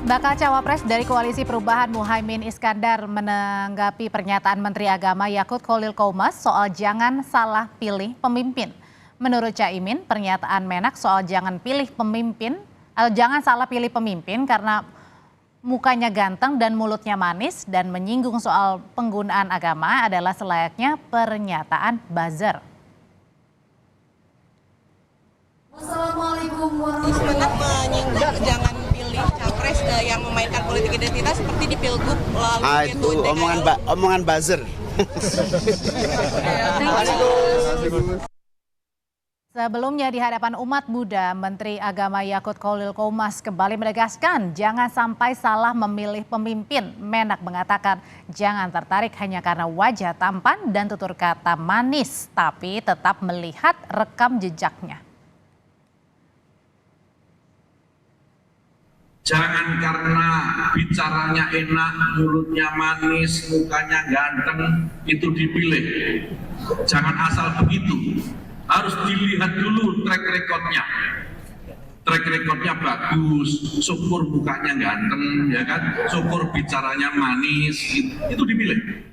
Bakal cawapres dari Koalisi Perubahan Muhaimin Iskandar menanggapi pernyataan Menteri Agama Yakut Kholil Qomas soal jangan salah pilih pemimpin. Menurut Caimin, pernyataan Menak soal jangan salah pilih pemimpin karena mukanya ganteng dan mulutnya manis dan menyinggung soal penggunaan agama adalah selayaknya pernyataan buzzer. Assalamualaikum warahmatullahi wabarakatuh. Jangan pilih capres yang memainkan politik identitas seperti di Pilgub lalu. Itu omongan buzzer. Sebelumnya di hadapan umat Buddha, Menteri Agama Yakut Kholil Qomas kembali menegaskan jangan sampai salah memilih pemimpin. Menak mengatakan jangan tertarik hanya karena wajah tampan dan tutur kata manis, tapi tetap melihat rekam jejaknya. Jangan karena bicaranya enak, mulutnya manis, mukanya ganteng, itu dipilih. Jangan asal begitu. Harus dilihat dulu track recordnya. Track recordnya bagus, syukur mukanya ganteng, ya kan? Syukur bicaranya manis, itu dipilih.